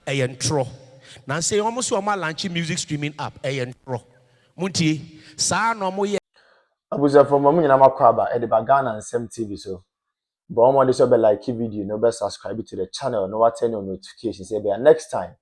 Tr0uble. Now say almost your launching music streaming app Tr0uble. Munti sa no mo ye abuza from mamu nyina makwaba e de bagana and Sem TV so but omo dey so be like video no be subscribe to the channel no what turn on notifications say be next time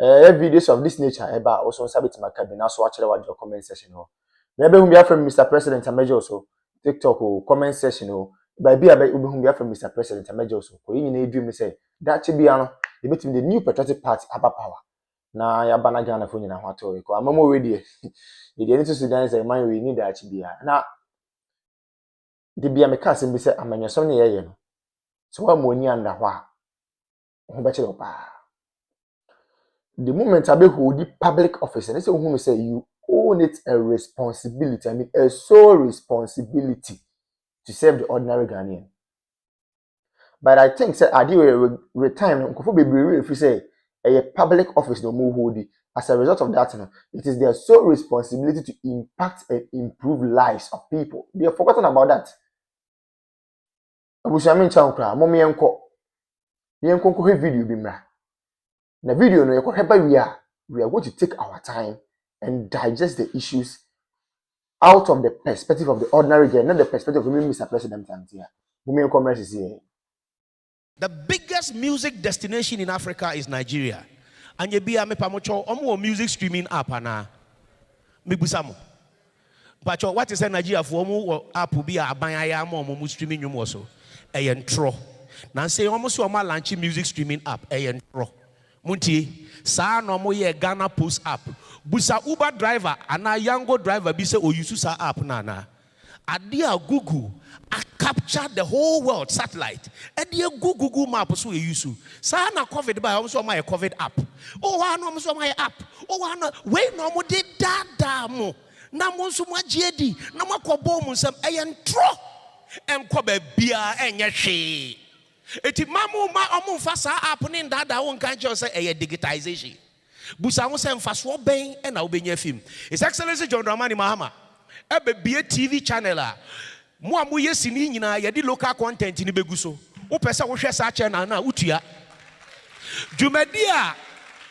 videos of this nature eba also sabit makabina so watch your comment section ho maybe whom be from Mr. President Amejo so TikTok or comment section ho by be whom be from Mr. President Amejo so ko yin na edwum say that chi bia no e betim the new patriotic party aba power na ya bana Ghana fo nyina ho ato ko amamo we dey the need Sudan say man we need that chi bia na the bia me ka sem bi say amanyasom ne ye no so wa mo ni anda ho a ho be chiro pa the moment Abeiku the public office and say who say you own it a responsibility, I mean a sole responsibility to serve the ordinary Ghanaian. But I think say I do retirement nkofo bebree if you say a public office no move hold as a result of that it is their sole responsibility to impact and improve lives of people. They have forgotten about that. Abushami chankra momi enko video bi mra. Na video no we are going to take our time and digest the issues out of the perspective of the ordinary girl, not the perspective of Mr. President. the biggest music destination in Africa is Nigeria. And you be a me pamocho omo music streaming app ana. Me busamo. But what is Nigeria for omo app be a abanya omo streaming nyum also. Tr0uble. Now say almost your launching music streaming app Tr0uble. Munti sa no mo ye Ghana Post app busa Uber driver ana Yango driver bi say o use sa app na adia Google I capture the whole world satellite adia Google map so e use sa na COVID by almost my COVID app oh wa no almost my app oh wa no we no mo de dada mo na mo so ma giedi na makobo mo nsam Tr0uble enko ba bia enye hwe. Eti mamu ma omu fasa app ni dada won kan cho say digitization. Busa won say mfaso ben e na obenya film. His Excellency John Dramani Mahama e be bie TV channel a mo amu yesi ni nyina ye di local content ni beguso. Wo pese wo hwe sa channel na utua. Jumedia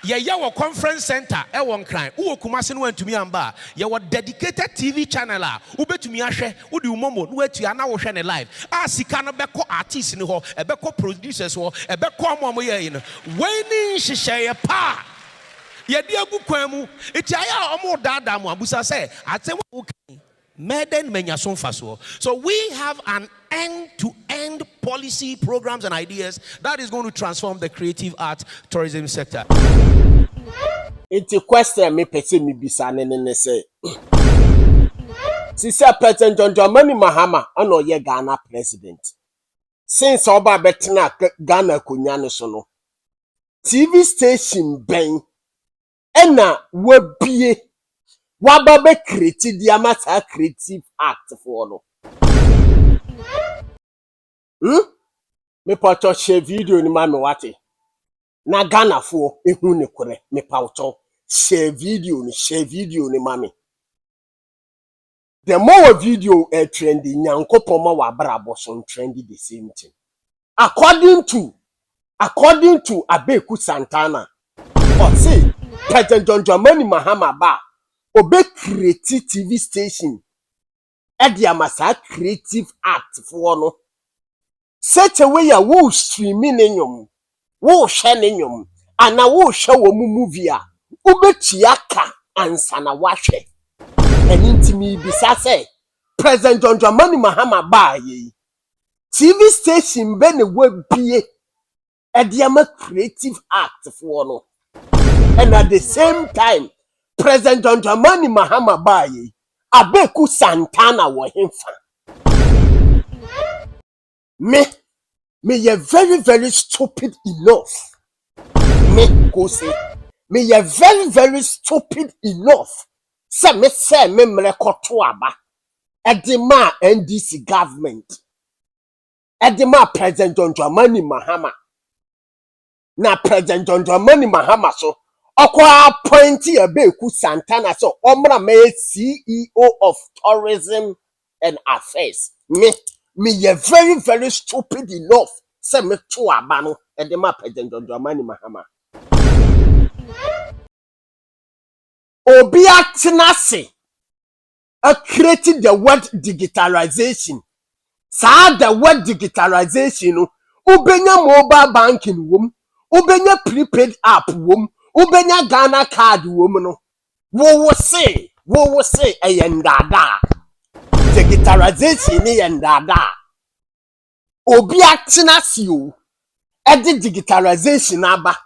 ye wo conference center e won kran wo kumase no antumi amba ye wo dedicated TV channel a wo betumi ahwe wo di umomo no atua na wo hwe ne live a sika no beko artist ni ho e beko producers ho e beko mo ye no we ni hihye pa ye di agu kwan mu eti aya omo dada mu abusa say atem wo kan meden menyaso mfaso. So we have an end-to-end policy programs and ideas that is going to transform the creative art tourism sector. It's a question me person me bisa ne say. Since President John Dramani Mahama ono ye Ghana president. Since oba betena Ghana konya ne so no. TV station ben ena wabie wababe creative diamata creative act for no. Me pato share video ni mami wate. Na Ghana fo ehu ne kore me pato share video ni mami. The more video trendy nyankopon ma wa brabo so trendy the same thing. According to Abeiku Santana. Or say President John Dramani Mahama ba obe creative TV station. Ediamasa creative act for no. Such a way ya wo streaming enyom, wo share enyom, ana wo share wo movie a, ubetia ka ansa na wahwe. Enintimi bisa say President John Dramani Mahama ba ye. TV station be ne wabie ediama creative act for no. And at the same time, President John Dramani Mahama ba ye. Abeiku Santana wo himfa. Me ye very, very stupid enough. Me go say, me ye very, very stupid enough. Say me mrekoto aba. Edema NDC government. Edema President John Dramani Mahama. Na President John Dramani Mahama so okwa appointee Abeiku Santana so omra me CEO of Tourism and Affairs. Me ye very, very stupid enough. Say me to abano edema President Dramani Mahama. Obi atenase created the word digitalization. Sa the word digitalization no ubenya mobile banking wom, ubenya prepaid app wom, ubenya Ghana card wom no. Wo say ayendada. Digitalization ni yendada. Obi atenase o edi digitalization aba.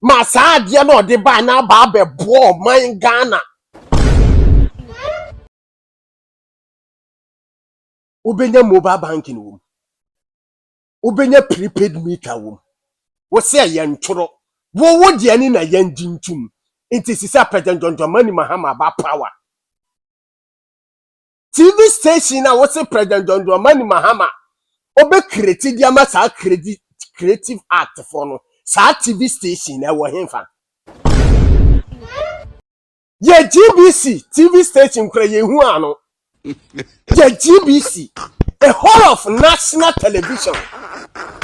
Ma sa ade na ode ba na ba abebo man Ghana. Ubenya mobile banking wom. Ubenya prepaid meter wom. Wo say yen tworo. Wo de ani na yen dintum. Inti sisa President John Dramani Mahama ba power. TV station na wo say President John Dramani Mahama obe create dia ma sa creative act for no. Sa TV station na wo hemfa. Ye GBC TV station kura ye hu ano. Ye GBC, a whole of national television.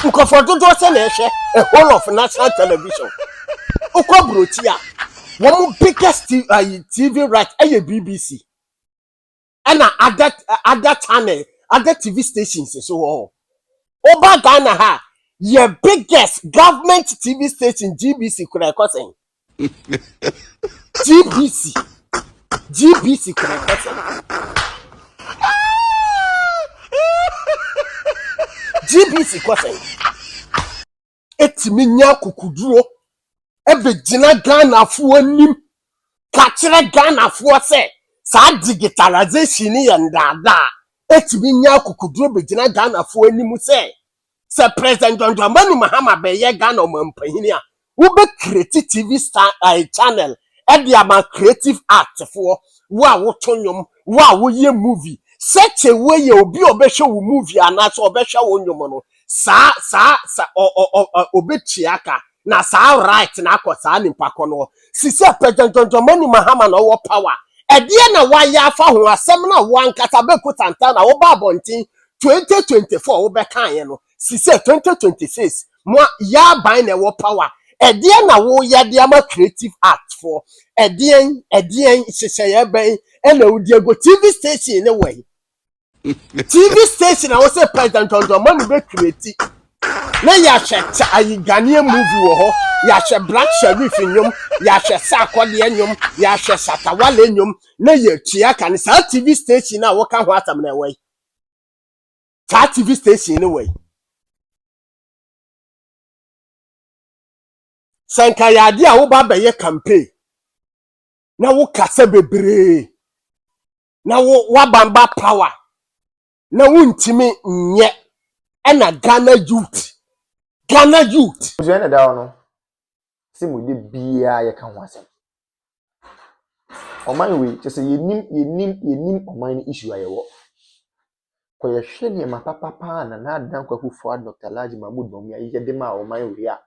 Ukofododo se na ehwe a whole of national television. Ukobrotia, one biggest TV right a BBC. And other channel, other TV stations so all. Oba Ghana ha, your biggest government TV station GBC could I call GBC could I call GBC kwase etimi nya kukuduro ebe gina Ghana fo anim ka kire Ghana fo se sa digitalization ni yandada etimi nya kukuduro be gina Ghana fo anim se President John Dramani Mahama be ye Ghana omampahini a wo be create TV star channel e dia ma creative act fo wo a wo tonyom wo a wo ye movie such a way you be obesho movie and that's obesho wonyomo sa obechiaka na sa right na akosa nimpako no sisi President John Dramani Mahama na wo power e de na wa ya fa ho asem na wo ankasa Abeiku Santana wo ba bontin 2024 wo be kan ye no sisi 2026 mo ya ban na wo power e de na wo ya de ama creative act for e de sese ben e na wo de go TV station ne way TV station I was say President John Dramani be create. Na ya hwe ayi Ghanaian movie wo ho, ya hwe Black Sheriff nyom, ya hwe Sakode nyom, ya hwe Satawale nyom, na ya Tweaa kan sa TV station na wo ka ho atam na we. Sa TV station ni we. Sanka ya de a wo ba ye campaign. Na wo kasa bebre. Na wo wabamba power. Na wuntimi nye ena Ghana youth so ena da no se mu de bia ye ka ho asem oman we chese yenim oman ni issue ayewo ko ye hwe ne ma papa na adan kwakufo Dr. Laji Mahmood Bawumia ye de ma oman we a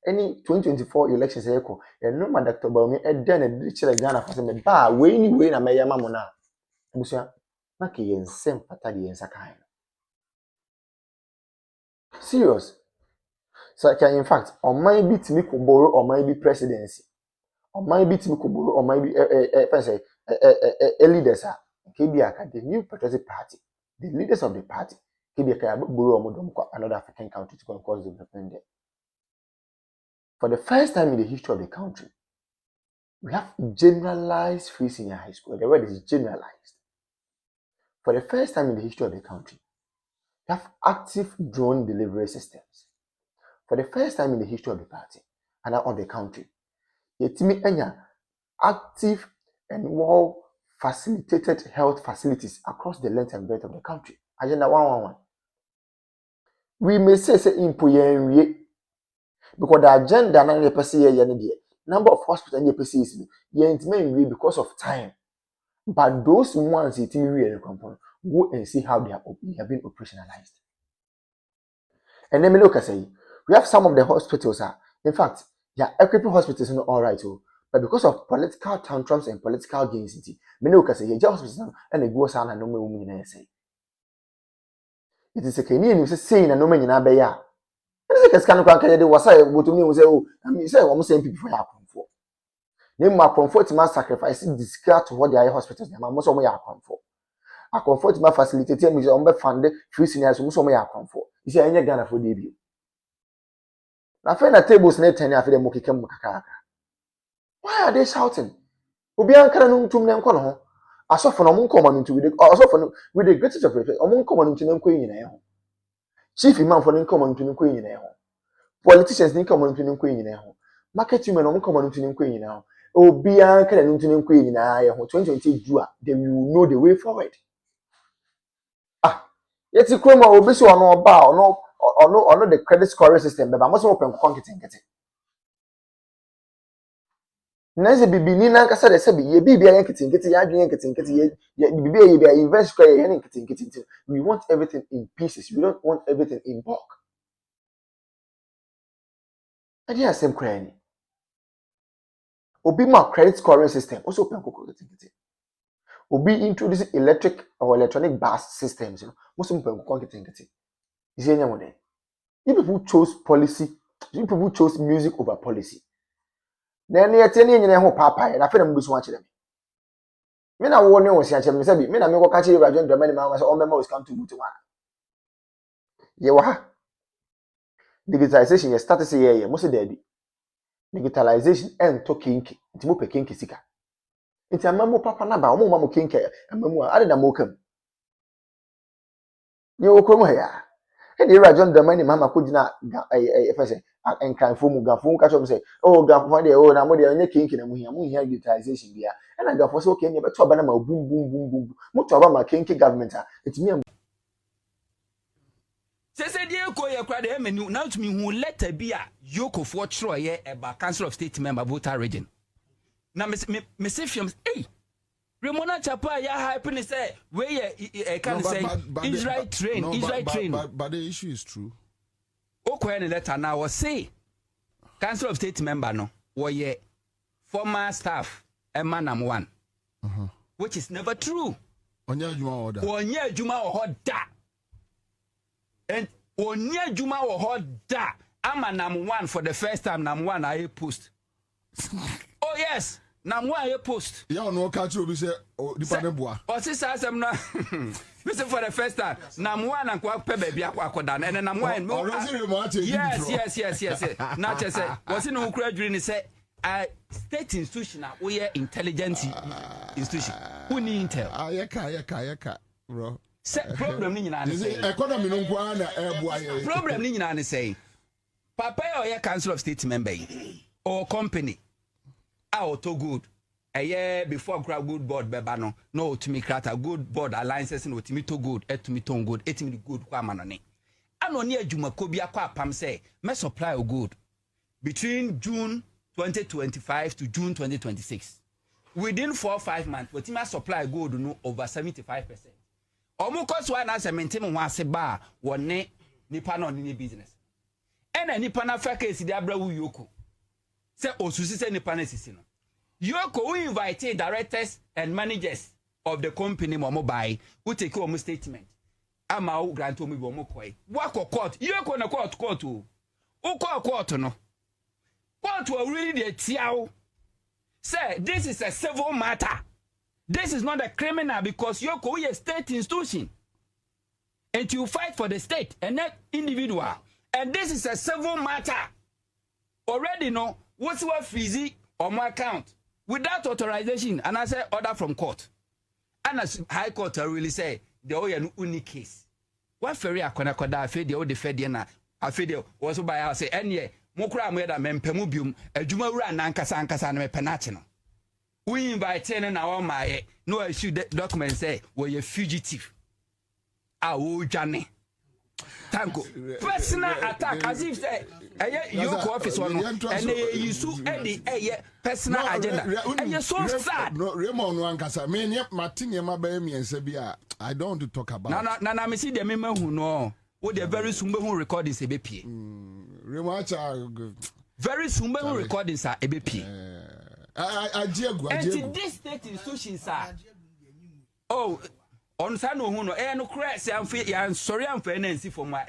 any 2024 elections eko no ma Dr. Bawumia e de na de kire Ghana fa se me ba we ni we na meya ma mo na busia na ke yensem pata de yensa kan serious so in fact oman bi timi ko borrow oman bi presidency oman bi timi ko borrow oman bi leaders ke bi aka the new patriotic party the leaders of the party ke bi aka borrow omodom ko another African country to cause development there. For the first time in the history of the country we have generalized free senior high school. The word is generalized. For the first time in the history of the country, we have active drone delivery systems. For the first time in the history of the party and of the country, yetimi enya active and well facilitated health facilities across the length and breadth of the country. Agenda 111. We may say impo yenwie because the agenda na the person here number of hospitals and the person is yentima because of time. But those ones yetimi we go and see how they have been operationalized. And then me look at say we have some of the hospitals in fact, yeah, equipping hospitals are not all right, but because of political tantrums and political gains, me look at say yeah, hospitals and they go sana no me say. It is a Kenyan who say na no me nyina be ya. Ese keska no kwanka ye de wasa botumi wo say oh I say wo say people for ya akonfo. Ne mu akonfo ti ma sacrifice discard to what they hospitals na mo so mo ya akonfo. Akonfo ti ma facilitate me o be fund free seniors mo so mo ya akonfo. Ise enye Ghana for dey bi. Na fe na tables na 10 afi de mo kekam kakaka. Why are they shouting? Obi ankara no ntum ne nko no ho. Asofo no mo nko ma no ntu asofo no with the greatest of respect o mo nko ma no ntu ne nko nyina ye ho. Chief imam for nko ma no ntu ne nko nyina ye ho. Politicians nko ma no ntu ne nko nyina ye ho. Market women no mo nko ma no ntu ne nko nyina ye ho. Obi ankara no ntu ne nko nyina ye ho. 2020 Jua, they will know the way forward. Ah, yeti kroma obi so ono ba ono the credit scoring system be ba mo so open nkete. Nanze bibini na kasa de sebi ye bibia yen nkete ya adwen nkete ye bibia ye bia invest square yen nkete. We want everything in pieces. We don't want everything in bulk. And here same crying. Obi ma credit scoring system also open nkete. Obi introduce electric or electronic bus systems, you know. Most open nkete. Is any one there? You people chose policy. You people chose music over policy. Na ne yete ne nyine ho papa na fe na mbusu wa kire me na wo ne wo sia kire me sabi me na me ko ka kire Rajon Dramani ma so o mema was come to butu wa ye wa ha digitalization ye start say ye mo se dabi digitalization en to kinki nti mo pe kinki sika nti amamu papa na ba o mo ma mo kinki amamu ade na mo kam ye wo krom ha ya e de Rajon Dramani ma ko gina efese enkanfo mu gafo ka chom say oh gafo de oh na mo de onye kinki na mo hia digitalization bia e na gafo so okay ne beto aba na ma bum mo to aba ma kinki government a etimi Say the ko ye kra de menu now to me who letter be a yoko for tro ye about council of state member voter region. Na me say film eh Remona Chapa ya hype say where ye can say Israel train. But the issue is true. Okwe the letter now was say council of state member no ye former staff emanam one. Which is never true. Onye juma order. And Onya Juma or hot da. I'm a number one for the first time. Number one I post. Oh yes, number one I post. Yeah, no catch you. We say oh, dependent boy. Oh, sister, I'm not. Listen for the first time. Number one and kwa baby akwa dan. And then number one. Yes. Not just say. Was in Ukraine during say state institution. We are intelligence institution. Who need intel? Yaka, bro. Problem ni nyina ne say economy no kwa na eboa ye problem ni nyina ne say papa or council of state member or company to good before grab good board beba no to me create good board alliances no to me to good to me to good etimi good kwa manone ano ne adwuma ko bia kwa pam say me supply good between June 2025 to June 2026 within 4 or 5 months we team supply good no over 75%. Omo koso na se mentem ho ase ba wone nipa na oni business ena nipa na fa case di abra wu yoko se osusi se nipa na sisi no yoko we invite directors and managers of the company mo buy who take omo statement ama o grant omo bi omo koi wako court yoko na court o court no court will really dey tiawo say this is a civil matter. This is not a criminal because you're a state institution. And you fight for the state and not individual. And this is a civil matter. Already know what's what fizzy on my account without authorization. And I say order from court. And as High Court really say the only unique case. What ferry akona koda afi the old defender afi the was by I say any mokra mo da mempemu bium adwuma wura na ankasa na mepenache no. We invite and our my no issue document say we're a fugitive. Johnny. Thank you. Personal attack as if say your office one and you sue any personal agenda. And you're so sad. No, Raymond Wankasa. Me Martin Yamabemi and Sebia. I don't want to talk about. No, me see the member who know what the very soon who recordings a BP. Very soon who recordings are a BP. And this state institution, sir. Oh, on Sano Huno, and no crash, I'm sorry, I'm for for my